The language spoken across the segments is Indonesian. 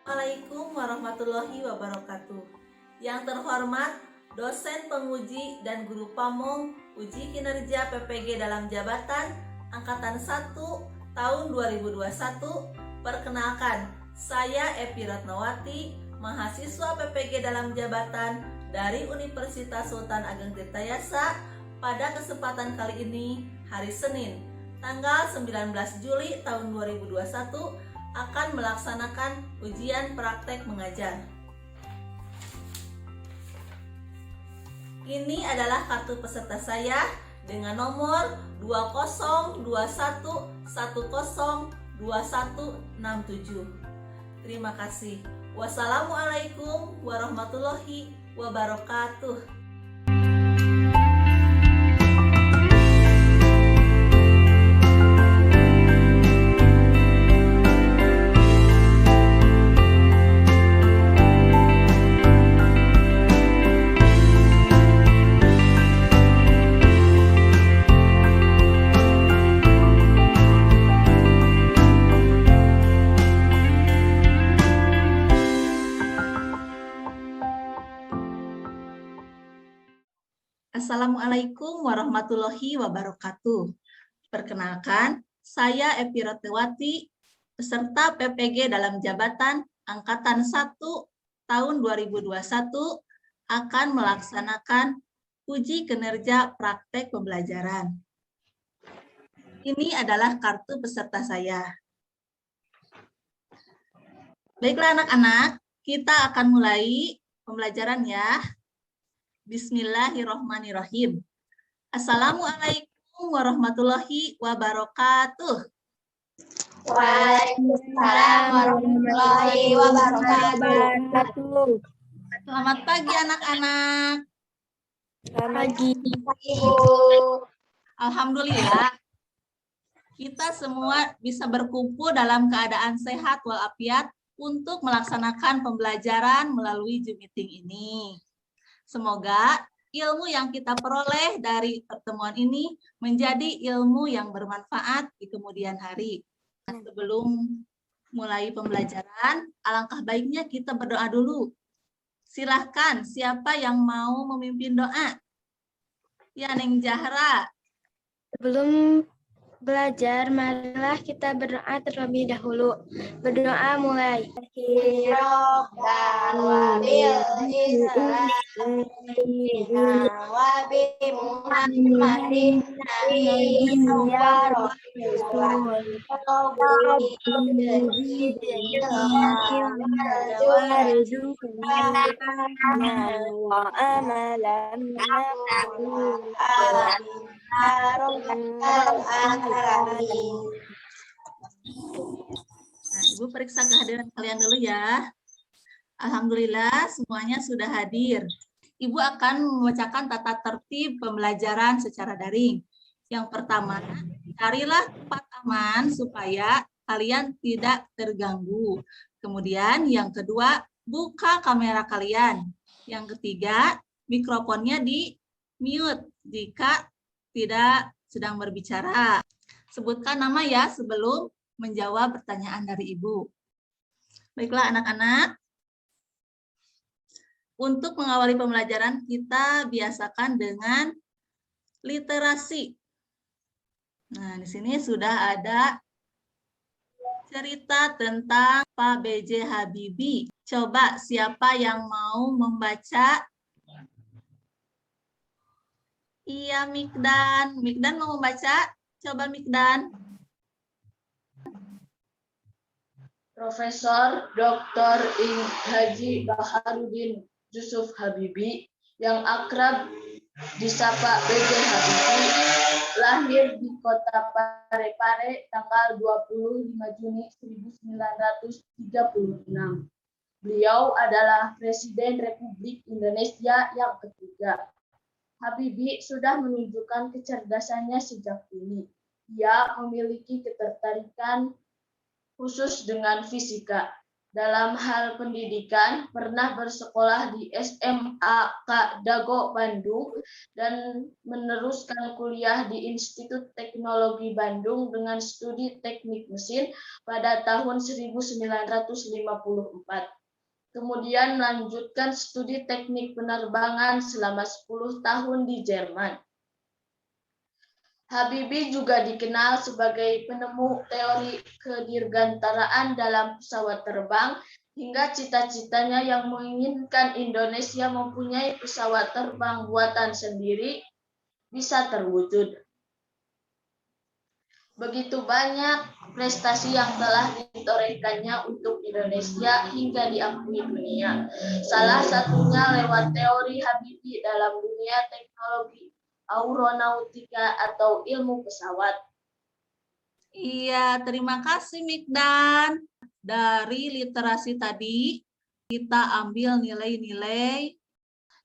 Assalamualaikum warahmatullahi wabarakatuh. Yang terhormat, dosen penguji dan guru pamong uji kinerja PPG dalam jabatan Angkatan 1 tahun 2021. Perkenalkan, saya Epi Ratnawati, mahasiswa PPG dalam jabatan dari Universitas Sultan Ageng Tirtayasa. Pada kesempatan kali ini, hari Senin, tanggal 19 Juli tahun 2021, akan melaksanakan ujian praktek mengajar. Ini adalah kartu peserta saya dengan nomor 2021102167. Terima kasih. Wassalamualaikum warahmatullahi wabarakatuh. Assalamualaikum warahmatullahi wabarakatuh. Perkenalkan, saya Epi Ratnawati, peserta PPG dalam jabatan Angkatan 1 tahun 2021, akan melaksanakan uji kinerja praktek pembelajaran. Ini adalah kartu peserta saya. Baiklah anak-anak, kita akan mulai pembelajaran ya. Bismillahirrahmanirrahim. Assalamualaikum warahmatullahi wabarakatuh. Waalaikumsalam warahmatullahi wabarakatuh. Selamat pagi anak-anak. Selamat pagi, Ibu. Alhamdulillah, kita semua bisa berkumpul dalam keadaan sehat walafiat untuk melaksanakan pembelajaran melalui Zoom meeting ini. Semoga ilmu yang kita peroleh dari pertemuan ini menjadi ilmu yang bermanfaat di kemudian hari. Sebelum mulai pembelajaran, alangkah baiknya kita berdoa dulu. Silahkan, siapa yang mau memimpin doa? Ya, Neng Zahra. Sebelum belajar, marilah kita berdoa terlebih dahulu. Berdoa mulai. Nah, Ibu periksa kehadiran kalian dulu ya. Alhamdulillah semuanya sudah hadir. Ibu akan membacakan tata tertib pembelajaran secara daring. Yang pertama, carilah tempat aman supaya kalian tidak terganggu. Kemudian yang kedua, buka kamera kalian. Yang ketiga, mikrofonnya di mute jika tidak sedang berbicara. Sebutkan nama ya sebelum menjawab pertanyaan dari Ibu. Baiklah anak-anak. Untuk mengawali pembelajaran, kita biasakan dengan literasi. Nah, di sini sudah ada cerita tentang Pak B.J. Habibie. Coba siapa yang mau membaca? Iya, Mikdan. Mikdan mau membaca? Coba Mikdan. Profesor Dr. Haji Baharudin Yusuf Habibie yang akrab disapa B.J. Habibie lahir di kota Parepare tanggal 25 Juni 1936. Beliau adalah Presiden Republik Indonesia yang ketiga. Habibie sudah menunjukkan kecerdasannya sejak dini. Ia memiliki ketertarikan khusus dengan fisika. Dalam hal pendidikan, pernah bersekolah di SMA Kak Dago Bandung dan meneruskan kuliah di Institut Teknologi Bandung dengan studi teknik mesin pada tahun 1954. Kemudian melanjutkan studi teknik penerbangan selama 10 tahun di Jerman. Habibie juga dikenal sebagai penemu teori kedirgantaraan dalam pesawat terbang, hingga cita-citanya yang menginginkan Indonesia mempunyai pesawat terbang buatan sendiri bisa terwujud. Begitu banyak prestasi yang telah ditorehkannya untuk Indonesia hingga diakui dunia. Salah satunya lewat teori Habibie dalam dunia teknologi aeronautika atau ilmu pesawat. Iya, terima kasih Mikdan. Dari literasi tadi, kita ambil nilai-nilai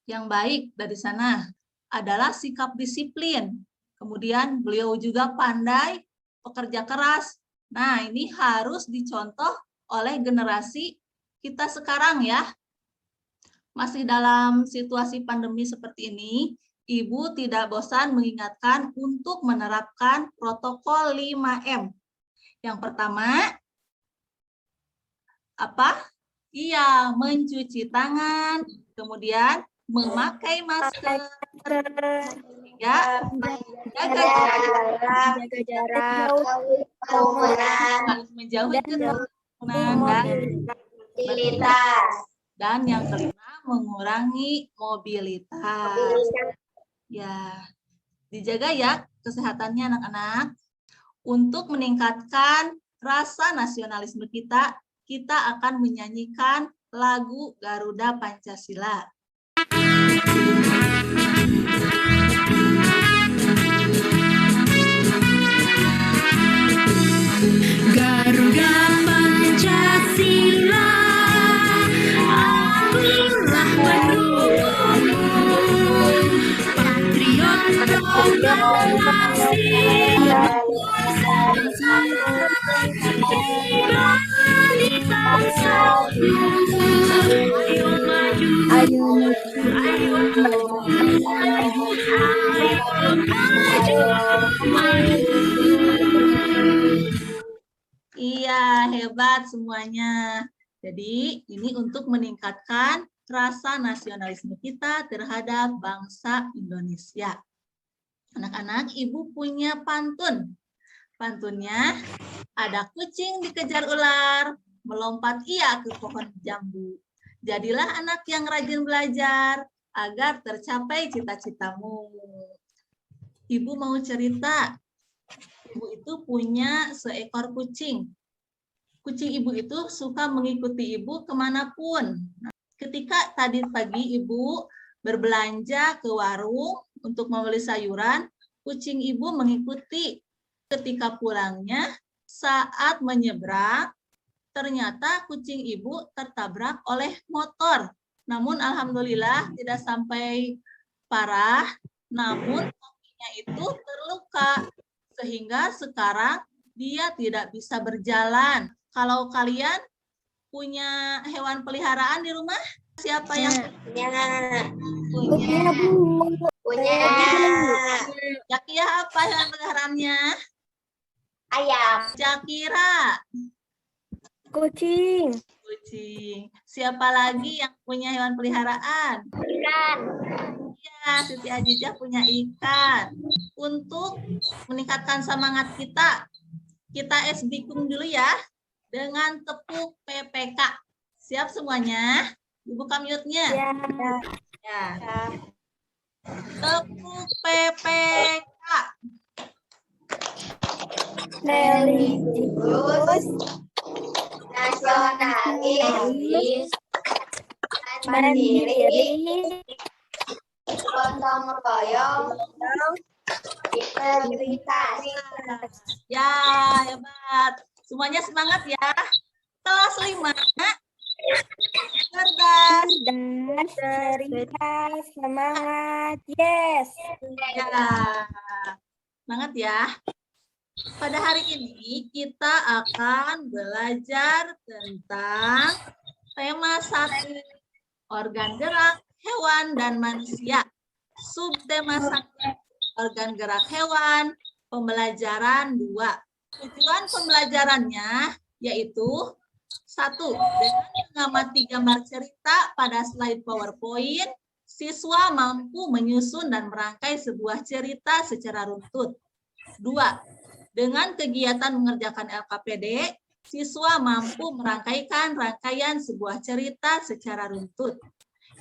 yang baik dari sana. Adalah sikap disiplin. Kemudian beliau juga pandai, pekerja keras. Nah, ini harus dicontoh oleh generasi kita sekarang ya. Masih dalam situasi pandemi seperti ini, Ibu tidak bosan mengingatkan untuk menerapkan protokol 5M. Yang pertama, apa? Iya, mencuci tangan, kemudian memakai masker, ya, menjaga jarak, harus menjauhi kerumunan dan yang kelima mengurangi mobilitas. Ya, dijaga ya kesehatannya anak-anak. Untuk meningkatkan rasa nasionalisme kita, kita akan menyanyikan lagu Garuda Pancasila. Garuda Pancasila, akulah pendukungmu, patriot proklamasi, bangsa bangsaku, ayo maju, ayo maju. Iya, hebat semuanya. Jadi, ini untuk meningkatkan rasa nasionalisme kita terhadap bangsa Indonesia. Anak-anak, Ibu punya pantun. Pantunnya, ada kucing dikejar ular, melompat ia ke pohon jambu. Jadilah anak yang rajin belajar, agar tercapai cita-citamu. Ibu mau cerita. Ibu itu punya seekor kucing. Kucing ibu itu suka mengikuti ibu kemanapun. Ketika tadi pagi ibu berbelanja ke warung untuk membeli sayuran, kucing ibu mengikuti. Ketika pulangnya, saat menyeberang, ternyata kucing ibu tertabrak oleh motor. Namun alhamdulillah tidak sampai parah, namun kakinya itu terluka. Sehingga sekarang dia tidak bisa berjalan. Kalau kalian punya hewan peliharaan di rumah, siapa yang punya? Jakia apa hewan peliharaannya? ayam, Jakira. kucing, Kucing. Siapa lagi yang punya hewan peliharaan? ikan, Ya, Siti Ajijah punya ikan. Untuk meningkatkan semangat kita dukung dulu ya dengan tepuk PPK. Siap semuanya? Buka mute-nya. Ya. Tepuk PPK. religius, nasionalis, mandiri, gotong royong, integritas. Ya, hebat. Semuanya semangat ya. Kelas 5. Cerdas. Cerita, semangat, yes. Ya. Semangat ya. Pada hari ini kita akan belajar tentang tema 1, organ gerak hewan dan manusia. Subtema 1, organ gerak hewan, pembelajaran 2. Tujuan pembelajarannya yaitu 1. Dengan mengamati gambar cerita pada slide PowerPoint, siswa mampu menyusun dan merangkai sebuah cerita secara runtut. 2. Dengan kegiatan mengerjakan LKPD, siswa mampu merangkaikan rangkaian sebuah cerita secara runtut.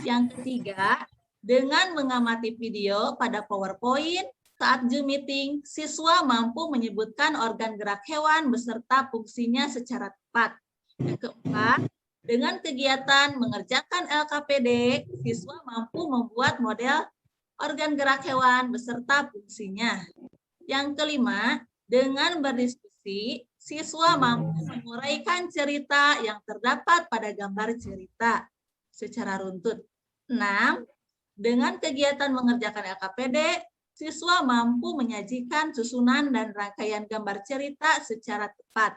Yang ketiga, dengan mengamati video pada PowerPoint, saat Zoom meeting, siswa mampu menyebutkan organ gerak hewan beserta fungsinya secara tepat. Yang keempat, dengan kegiatan mengerjakan LKPD, siswa mampu membuat model organ gerak hewan beserta fungsinya. Yang kelima, dengan berdiskusi, siswa mampu menguraikan cerita yang terdapat pada gambar cerita secara runtut. 6. Dengan kegiatan mengerjakan LKPD, siswa mampu menyajikan susunan dan rangkaian gambar cerita secara tepat.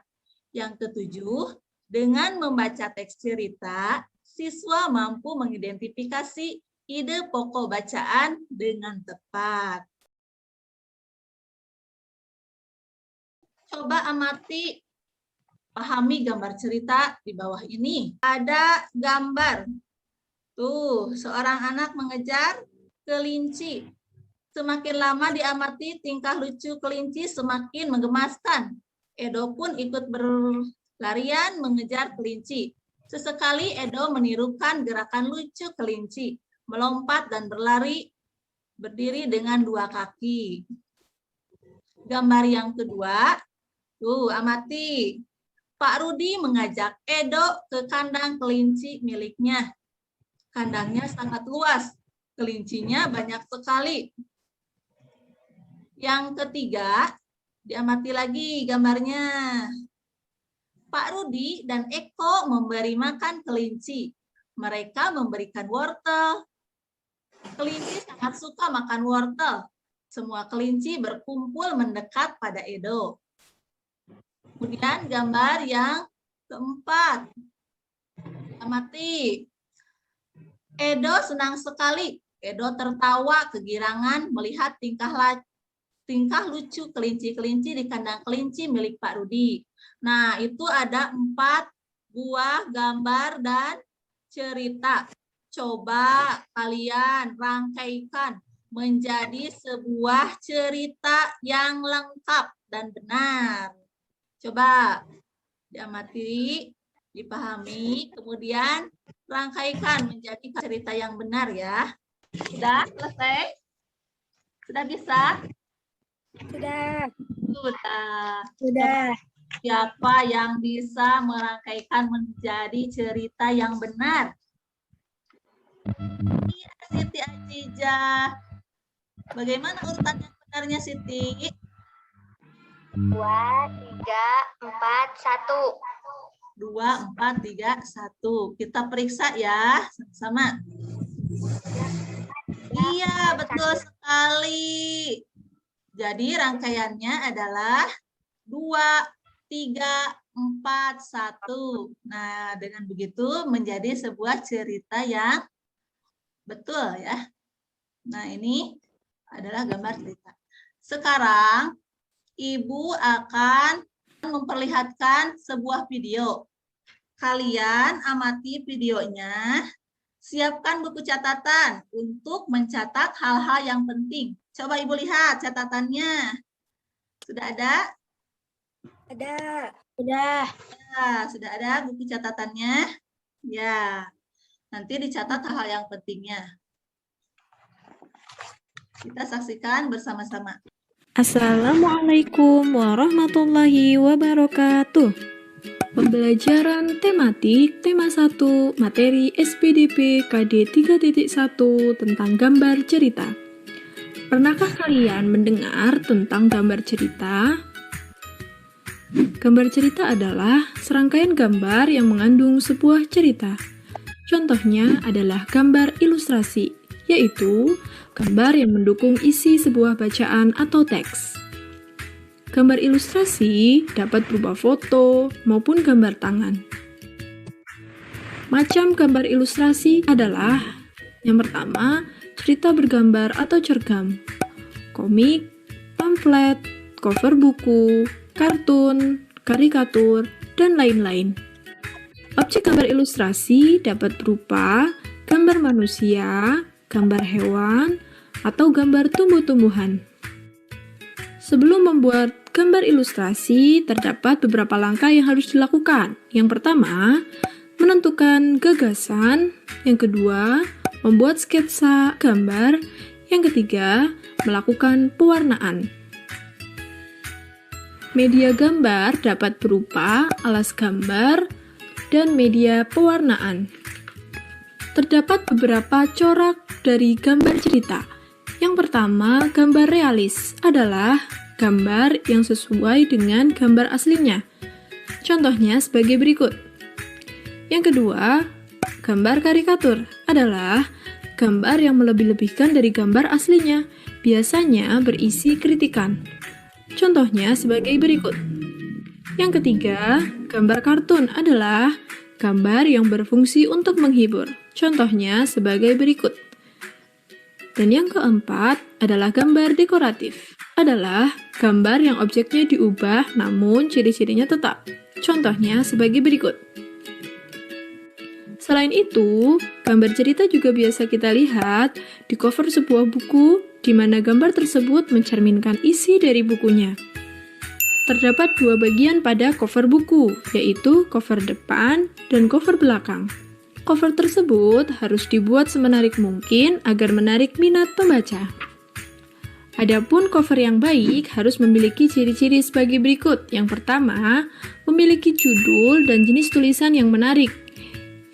Yang ketujuh, dengan membaca teks cerita, siswa mampu mengidentifikasi ide pokok bacaan dengan tepat. Coba amati, pahami gambar cerita di bawah ini. Ada gambar. Tuh, seorang anak mengejar kelinci. Semakin lama diamati, tingkah lucu kelinci semakin menggemaskan. Edo pun ikut berlarian mengejar kelinci. Sesekali Edo menirukan gerakan lucu kelinci, melompat dan berlari, berdiri dengan 2 kaki. Gambar yang kedua, tuh amati. Pak Rudi mengajak Edo ke kandang kelinci miliknya. Kandangnya sangat luas, kelincinya banyak sekali. Yang ketiga, diamati lagi gambarnya. Pak Rudi dan Eko memberi makan kelinci. Mereka memberikan wortel. Kelinci sangat suka makan wortel. Semua kelinci berkumpul mendekat pada Edo. Kemudian gambar yang keempat. Amati. Edo senang sekali. Edo tertawa kegirangan melihat tingkah lucu kelinci-kelinci di kandang kelinci milik Pak Rudi. Nah, itu ada 4 buah gambar dan cerita. Coba kalian rangkaikan menjadi sebuah cerita yang lengkap dan benar. Coba diamati, dipahami, kemudian rangkaikan menjadi cerita yang benar ya. Sudah selesai? Sudah bisa? Sudah. Sudah. Siapa yang bisa merangkaikan menjadi cerita yang benar? Iya, Siti Ajijah. Bagaimana urutan yang benarnya, Siti? 2, 3, 4, 1. 2, 4, 3, 1. Kita periksa ya, sama-sama. Iya, betul sekali. Jadi rangkaiannya adalah 2, 3, 4, 1. Nah, dengan begitu menjadi sebuah cerita yang betul ya. Nah, ini adalah gambar cerita. Sekarang, Ibu akan memperlihatkan sebuah video. Kalian amati videonya, siapkan buku catatan untuk mencatat hal-hal yang penting. Coba Ibu lihat catatannya. Sudah ada? Ada. Sudah. Ya, sudah ada buku catatannya? Ya. Nanti dicatat hal-hal yang pentingnya. Kita saksikan bersama-sama. Assalamualaikum warahmatullahi wabarakatuh. Pembelajaran tematik tema 1 materi SPDP KD 3.1 tentang gambar cerita. Pernahkah kalian mendengar tentang gambar cerita? Gambar cerita adalah serangkaian gambar yang mengandung sebuah cerita. Contohnya adalah gambar ilustrasi, yaitu gambar yang mendukung isi sebuah bacaan atau teks. Gambar ilustrasi dapat berupa foto maupun gambar tangan. Macam gambar ilustrasi adalah yang pertama, cerita bergambar atau cergam, komik, pamflet, cover buku, kartun, karikatur, dan lain-lain. Objek gambar ilustrasi dapat berupa gambar manusia, gambar hewan, atau gambar tumbuh-tumbuhan. Sebelum membuat gambar ilustrasi, terdapat beberapa langkah yang harus dilakukan. Yang pertama, menentukan gagasan. Yang kedua, membuat sketsa gambar. Yang ketiga, melakukan pewarnaan. Media gambar dapat berupa alas gambar dan media pewarnaan. Terdapat beberapa corak dari gambar cerita. Yang pertama, gambar realis adalah gambar yang sesuai dengan gambar aslinya. Contohnya sebagai berikut. Yang kedua, gambar karikatur adalah gambar yang melebih-lebihkan dari gambar aslinya, biasanya berisi kritikan. Contohnya sebagai berikut. Yang ketiga, gambar kartun adalah gambar yang berfungsi untuk menghibur. Contohnya sebagai berikut. Dan yang keempat adalah gambar dekoratif. Adalah gambar yang objeknya diubah namun ciri-cirinya tetap. Contohnya sebagai berikut. Selain itu, gambar cerita juga biasa kita lihat di cover sebuah buku, di mana gambar tersebut mencerminkan isi dari bukunya. Terdapat dua bagian pada cover buku, yaitu cover depan dan cover belakang. Cover tersebut harus dibuat semenarik mungkin agar menarik minat pembaca. Adapun cover yang baik harus memiliki ciri-ciri sebagai berikut. Yang pertama, memiliki judul dan jenis tulisan yang menarik.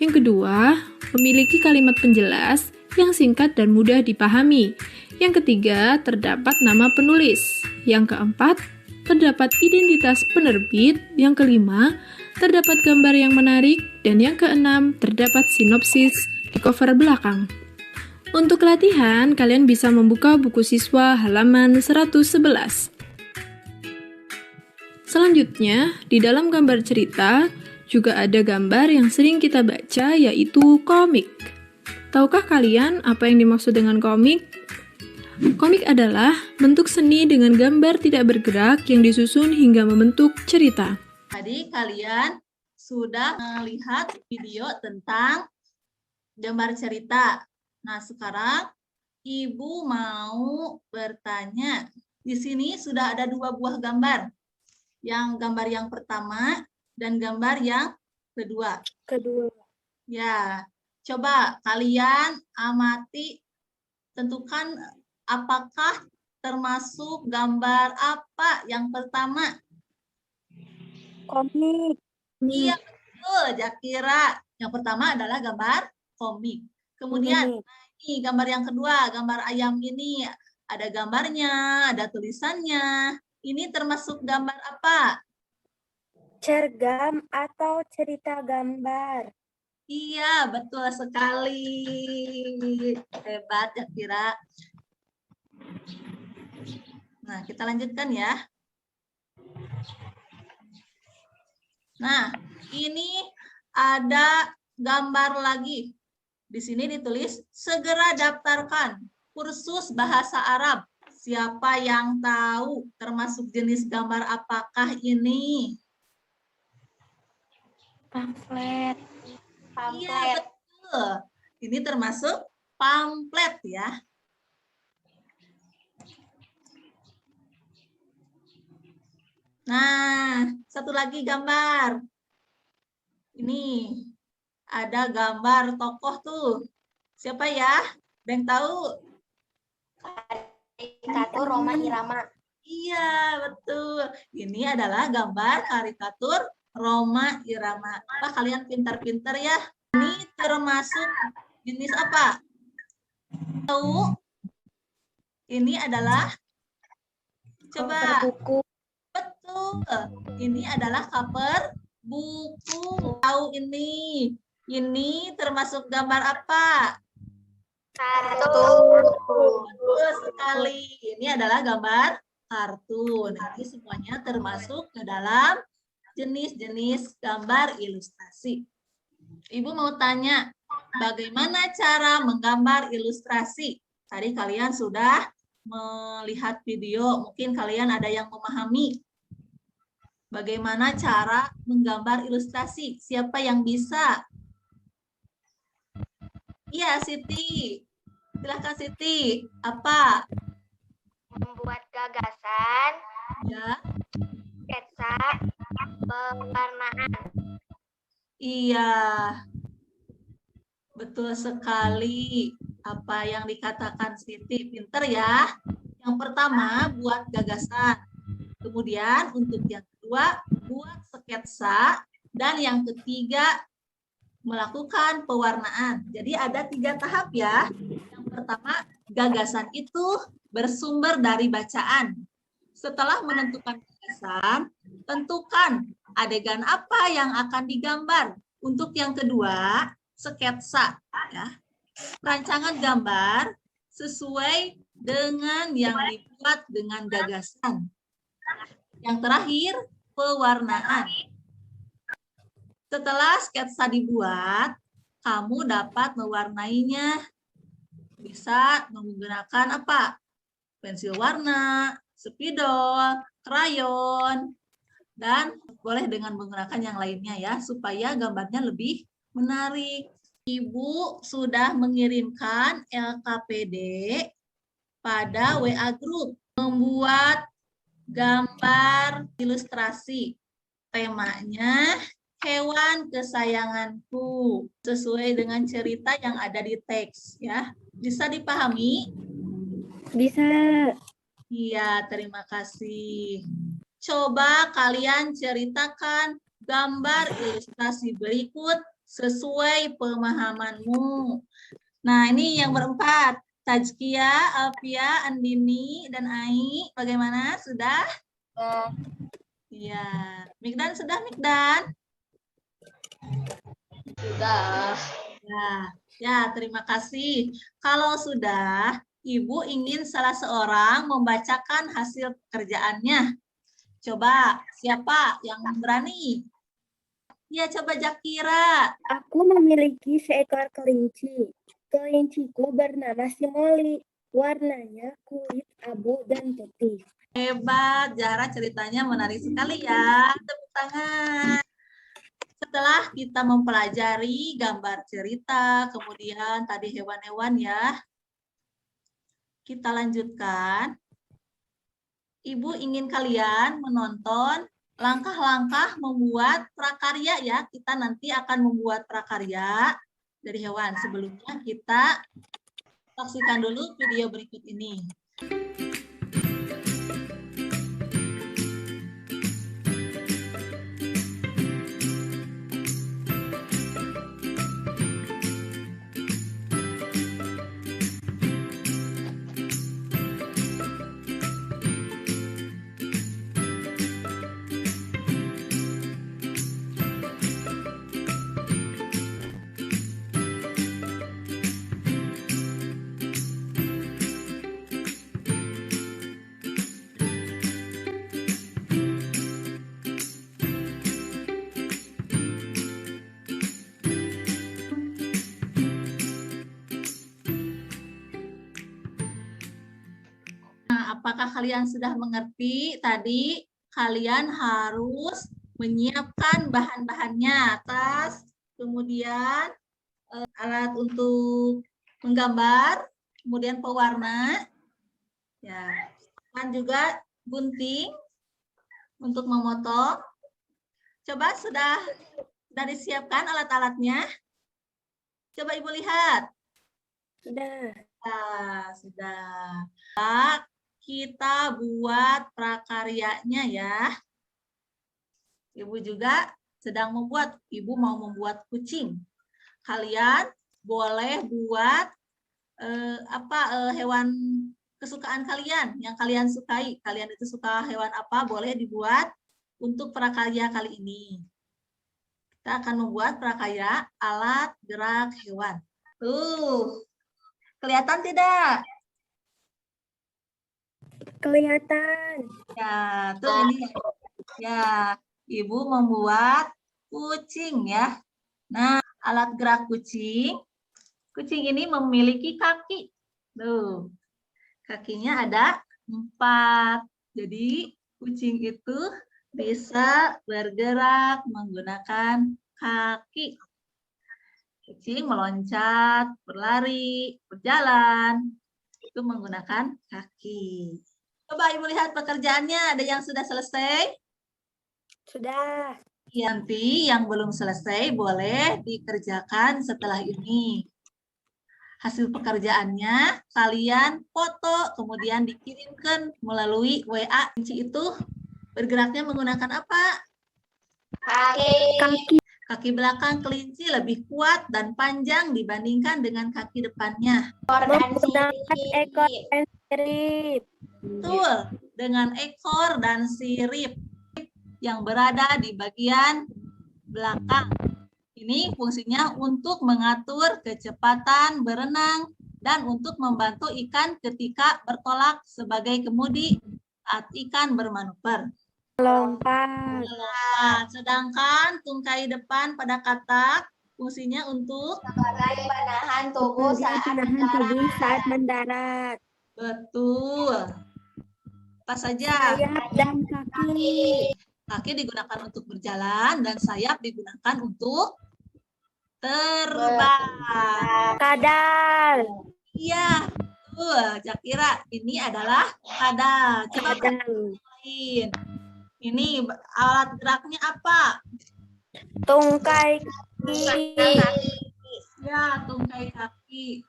Yang kedua, memiliki kalimat penjelas yang singkat dan mudah dipahami. Yang ketiga, terdapat nama penulis. Yang keempat, terdapat identitas penerbit. Yang kelima, terdapat gambar yang menarik. Dan yang keenam, terdapat sinopsis di cover belakang. Untuk latihan, kalian bisa membuka buku siswa halaman 111. Selanjutnya, di dalam gambar cerita, juga ada gambar yang sering kita baca, yaitu komik. Tahukah kalian apa yang dimaksud dengan komik? Komik adalah bentuk seni dengan gambar tidak bergerak yang disusun hingga membentuk cerita. Tadi kalian sudah melihat video tentang gambar cerita. Nah, sekarang Ibu mau bertanya. Di sini sudah ada dua buah gambar. Gambar yang pertama dan gambar yang kedua. Ya, coba kalian amati, tentukan apakah termasuk gambar apa yang pertama. Komik. Iya, betul, Jakira. Yang pertama adalah gambar komik. Kemudian, ini gambar yang kedua, gambar ayam ini. Ada gambarnya, ada tulisannya. Ini termasuk gambar apa? Cergam atau cerita gambar. Iya, betul sekali. Hebat, Jakira. Nah, kita lanjutkan ya. Nah, ini ada gambar lagi. Di sini ditulis, segera daftarkan kursus bahasa Arab. Siapa yang tahu termasuk jenis gambar apakah ini? Pamflet. Iya, betul. Ini termasuk pamflet ya. Nah, satu lagi gambar. Ini ada gambar tokoh tuh. Siapa ya? Ada yang tahu? Karikatur Roma Irama. Iya, betul. Ini adalah gambar karikatur Roma Irama. Wah, kalian pintar-pintar ya. Ini termasuk jenis apa? Tahu? Ini adalah coba. Buku. Betul. Ini adalah cover buku. Tahu ini. Ini termasuk gambar apa? Kartu. Betul sekali. Ini adalah gambar kartun. Ini semuanya termasuk ke dalam jenis-jenis gambar ilustrasi. Ibu mau tanya, bagaimana cara menggambar ilustrasi? Tadi kalian sudah melihat video, mungkin kalian ada yang memahami bagaimana cara menggambar ilustrasi. Siapa yang bisa? Iya, Siti. Silahkan Siti. Apa? Membuat gagasan, Ya. sketsa, pewarnaan. Iya. Betul sekali. Apa yang dikatakan Siti. Pinter ya. Yang pertama, buat gagasan. Kemudian untuk yang kedua, buat sketsa. Dan yang ketiga, melakukan pewarnaan. Jadi ada 3 tahap ya. Yang pertama, gagasan itu bersumber dari bacaan. Setelah menentukan gagasan, tentukan adegan apa yang akan digambar. Untuk yang kedua, sketsa. Ya. Rancangan gambar sesuai dengan yang dibuat dengan gagasan. Yang terakhir, pewarnaan. Setelah sketsa dibuat, kamu dapat mewarnainya. Bisa menggunakan apa? Pensil warna, spidol, krayon, dan boleh dengan menggunakan yang lainnya ya, supaya gambarnya lebih menarik. Ibu sudah mengirimkan LKPD pada WA Group. Membuat gambar ilustrasi. Temanya hewan kesayanganku, sesuai dengan cerita yang ada di teks ya. Bisa dipahami? Bisa. Iya, terima kasih. Coba kalian ceritakan gambar ilustrasi berikut sesuai pemahamanmu. Nah, ini yang berempat. Tajkia, Alfia, Andini, dan Ai. Bagaimana? Sudah? Iya. Mikdan sudah, Mikdan? Sudah. Ya, terima kasih. Kalau sudah, Ibu ingin salah seorang membacakan hasil pekerjaannya. Coba, siapa yang berani? Ya, coba Jakira. Aku memiliki seekor kelinci. Kelinciku bernama Simoli. Warnanya kulit abu dan putih. Hebat, Zahra ceritanya menarik sekali ya. Tepuk tangan. Setelah kita mempelajari gambar cerita, kemudian tadi hewan-hewan ya, kita lanjutkan. Ibu ingin kalian menonton langkah-langkah membuat prakarya ya. Kita nanti akan membuat prakarya dari hewan. Sebelumnya kita saksikan dulu video berikut ini. Apakah kalian sudah mengerti? Tadi kalian harus menyiapkan bahan-bahannya, tas, kemudian alat untuk menggambar, kemudian pewarna, ya, dan juga gunting untuk memotong. Coba sudah disiapkan alat-alatnya? Coba Ibu lihat. Sudah. Sudah. Kita buat prakaryanya ya. Ibu juga sedang membuat, Ibu mau membuat kucing. Kalian boleh buat hewan kesukaan kalian, yang kalian sukai. Kalian itu suka hewan apa, boleh dibuat untuk prakarya kali ini. Kita akan membuat prakarya alat gerak hewan. Tuh, kelihatan tidak? Kelihatan. Ya, tuh ini ya, Ibu membuat kucing ya. Nah, alat gerak kucing. Kucing ini memiliki kaki. Tuh, kakinya ada 4. Jadi, kucing itu bisa bergerak menggunakan kaki. Kucing meloncat, berlari, berjalan. Itu menggunakan kaki. Coba Ibu lihat pekerjaannya. Ada yang sudah selesai? Sudah. Nanti yang belum selesai boleh dikerjakan setelah ini. Hasil pekerjaannya kalian foto, kemudian dikirimkan melalui WA. Kunci itu bergeraknya menggunakan apa? Kaki. Kaki belakang kelinci lebih kuat dan panjang dibandingkan dengan kaki depannya. Menggunakan ekor dan sirip. Betul, dengan ekor dan sirip yang berada di bagian belakang. Ini fungsinya untuk mengatur kecepatan berenang dan untuk membantu ikan ketika bertolak sebagai kemudi saat ikan bermanuver. Lompat. Sedangkan tungkai depan pada katak fungsinya untuk Menahan Menahan tubuh saat mendarat. betul. Apa saja? Sayap dan kaki. Kaki digunakan untuk berjalan dan sayap digunakan untuk terbang. Kadal. Iya, betul. Jakira, ini adalah kadal. Coba Kadal. lain. Ini alat geraknya apa? Tungkai kaki. Ya, tungkai kaki.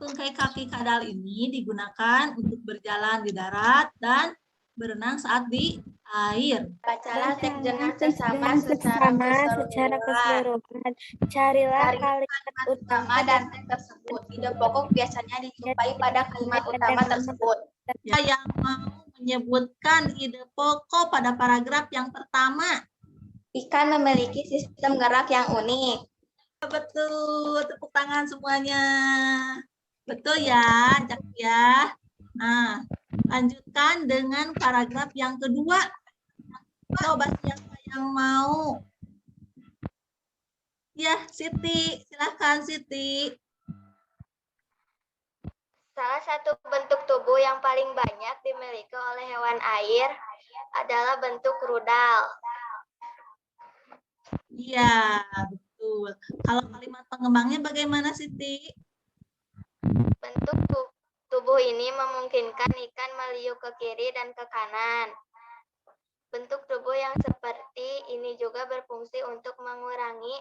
Tungkai kaki kadal ini digunakan untuk berjalan di darat dan berenang saat di air. Bacalah teks dengan Dan sesama secara keseluruhan. Carilah kalimat utama dan teks tersebut. Ide pokok biasanya dijumpai pada kalimat utama tersebut. Ya, yang mau menyebutkan ide pokok pada paragraf yang pertama. Ikan memiliki sistem gerak yang unik. Betul, tepuk tangan semuanya. Betul ya, Cak ya. Nah, lanjutkan dengan paragraf yang kedua. Coba siapa yang mau? Ya, Siti, silakan Siti. Salah satu bentuk tubuh yang paling banyak dimiliki oleh hewan air adalah bentuk rudal. Iya, betul. Kalau kalimat pengembangnya bagaimana, Siti? Bentuk tubuh ini memungkinkan ikan meliuk ke kiri dan ke kanan. Bentuk tubuh yang seperti ini juga berfungsi untuk mengurangi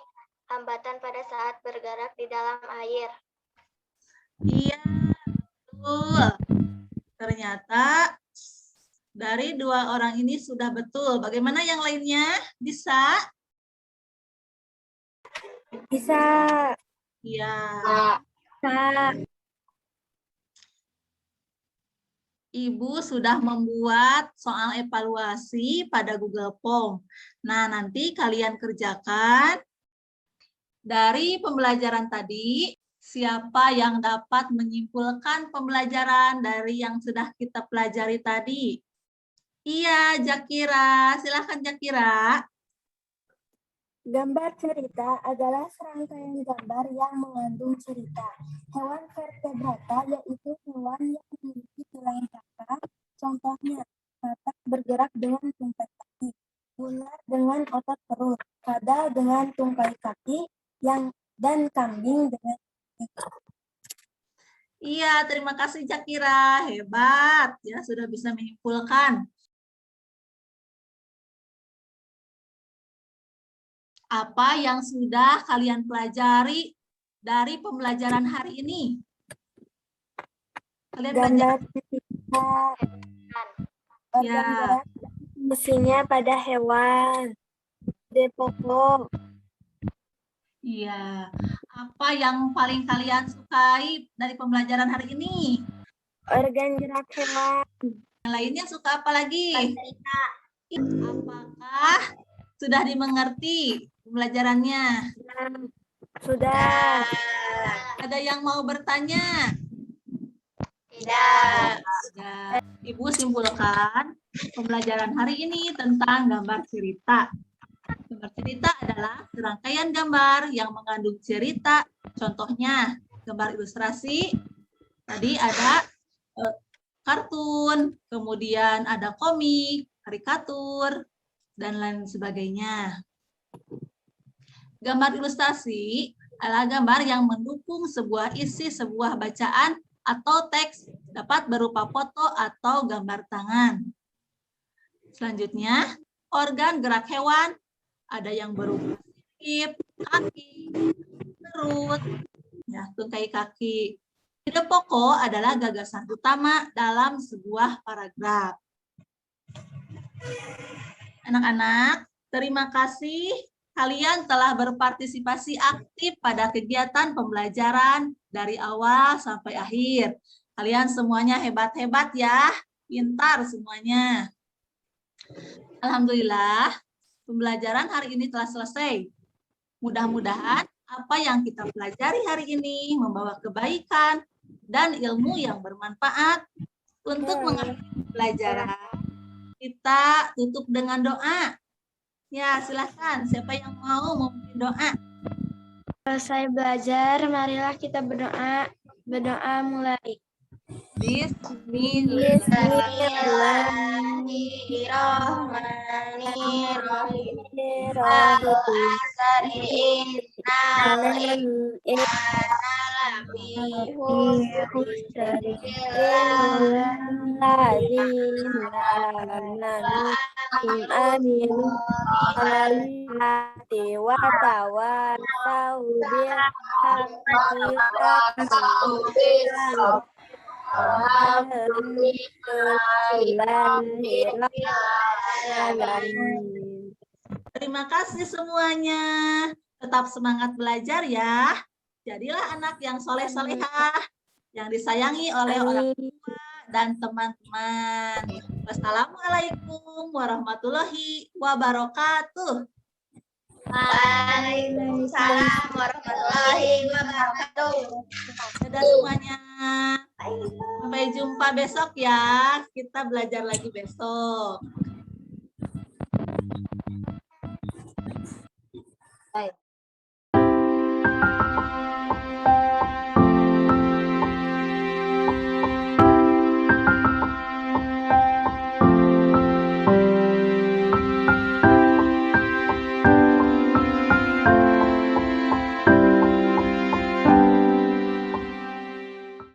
hambatan pada saat bergerak di dalam air. Iya, betul. Ternyata dari 2 orang ini sudah betul. Bagaimana yang lainnya? Bisa? Bisa. Iya. Ibu sudah membuat soal evaluasi pada Google Form. Nah, nanti kalian kerjakan dari pembelajaran tadi, siapa yang dapat menyimpulkan pembelajaran dari yang sudah kita pelajari tadi? Iya, Jakira. Silakan Jakira. Gambar cerita adalah serangkaian gambar yang mengandung cerita. Hewan vertebrata yaitu hewan yang memiliki tulang cakar, contohnya katak bergerak dengan tungkai kaki, ular dengan otot perut, kadal dengan tungkai kaki, dan kambing dengan Iya, terima kasih Jakira. Hebat, ya sudah bisa menyimpulkan. Apa yang sudah kalian pelajari dari pembelajaran hari ini? Kalian belajar? gambar cerita. Ya. Organ fungsinya pada hewan. Ide pokok. Iya. Apa yang paling kalian sukai dari pembelajaran hari ini? Organ gerak hewan. Yang lainnya suka apa lagi? Apakah sudah dimengerti pembelajarannya? Sudah. Ada yang mau bertanya? Tidak. Dan Ibu simpulkan pembelajaran hari ini tentang gambar cerita. Gambar cerita adalah serangkaian gambar yang mengandung cerita. Contohnya, gambar ilustrasi. Tadi ada kartun, kemudian ada komik, karikatur, dan lain sebagainya. Gambar ilustrasi adalah gambar yang mendukung sebuah isi sebuah bacaan atau teks, dapat berupa foto atau gambar tangan. Selanjutnya, organ gerak hewan, ada yang berupa sirip, kaki, perut, ya, tungkai kaki. Ide pokok adalah gagasan utama dalam sebuah paragraf. Anak-anak, terima kasih kalian telah berpartisipasi aktif pada kegiatan pembelajaran dari awal sampai akhir. Kalian semuanya hebat-hebat ya, pintar semuanya. Alhamdulillah, pembelajaran hari ini telah selesai. Mudah-mudahan apa yang kita pelajari hari ini membawa kebaikan dan ilmu yang bermanfaat. Untuk mengakhiri pelajaran, kita tutup dengan doa. Ya, silakan. Siapa yang mau memimpin doa? Selesai belajar, marilah kita berdoa. Berdoa mulai. Terima kasih semuanya. Tetap semangat belajar ya. Jadilah anak yang soleh-solehah, yang disayangi oleh orang tua dan teman-teman. Wassalamualaikum warahmatullahi wabarakatuh. Waalaikumsalam warahmatullahi wabarakatuh. Dadah semuanya. Sampai jumpa besok ya. Kita belajar lagi besok.